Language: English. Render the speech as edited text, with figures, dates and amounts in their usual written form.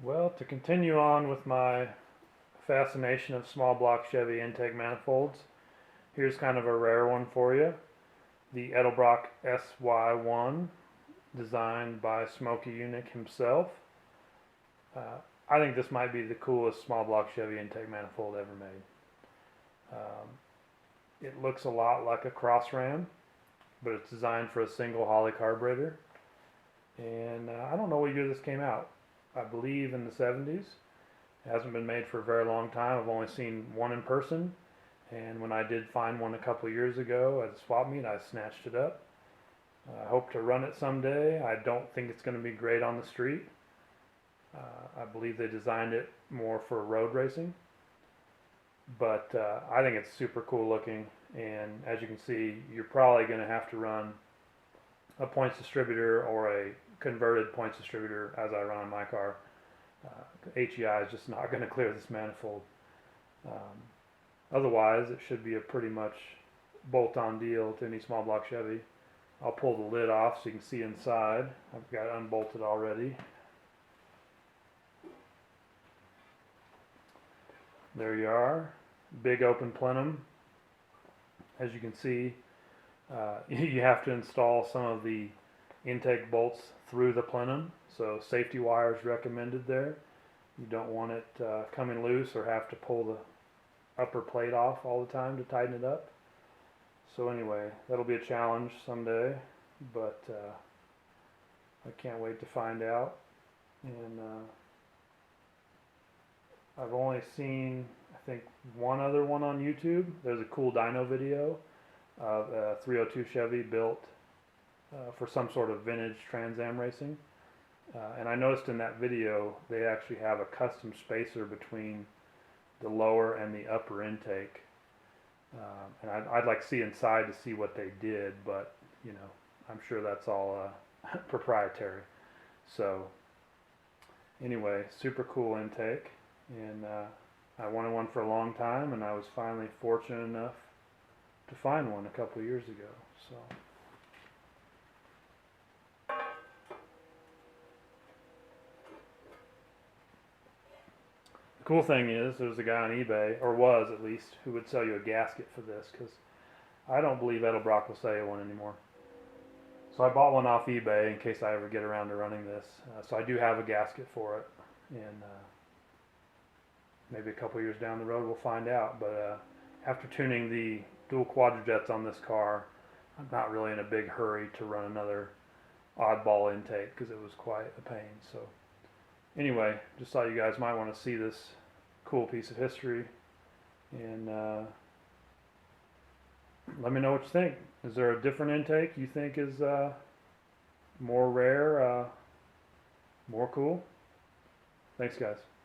Well, to continue on with my fascination of small block Chevy intake manifolds, here's kind of a rare one for you. The Edelbrock SY1, designed by Smokey Ram himself. I think this might be the coolest small block Chevy intake manifold ever made. It looks a lot like a cross ram, but it's designed for a single Holley carburetor. And I don't know what year this came out. I believe in the 70s. It hasn't been made for a very long time. I've only seen one in person, and when I did find one a couple of years ago at a swap meet, I snatched it up. I hope to run it someday. I don't think it's going to be great on the street. I believe they designed it more for road racing, but I think it's super cool looking, and as you can see, you're probably going to have to run a points distributor or a converted points distributor as I run on my car. HEI is just not going to clear this manifold. Otherwise, it should be a pretty much bolt-on deal to any small block Chevy. I'll pull the lid off so you can see inside. I've got it unbolted already. There you are, big open plenum. As you can see, you have to install some of the intake bolts through the plenum, so safety wires recommended there. You don't want it coming loose or have to pull the upper plate off all the time to tighten it up. So anyway, that'll be a challenge someday, but I can't wait to find out. And I've only seen, I think, one other one on YouTube. There's a cool dyno video of a 302 Chevy built for some sort of vintage Trans Am racing. And I noticed in that video they actually have a custom spacer between the lower and the upper intake. And I'd like to see inside to see what they did, but you know, I'm sure that's all proprietary. So anyway, super cool intake, and I wanted one for a long time, and I was finally fortunate enough to find one a couple of years ago. So. The cool thing is, there's a guy on eBay, or was at least, who would sell you a gasket for this, because I don't believe Edelbrock will sell you one anymore. So I bought one off eBay in case I ever get around to running this. So I do have a gasket for it, and maybe a couple years down the road we'll find out. But after tuning the dual quadrajets on this car, I'm not really in a big hurry to run another oddball intake because it was quite a pain. So anyway, just thought you guys might want to see this cool piece of history, and let me know what you think. Is there a different intake you think is more rare, more cool? Thanks, guys.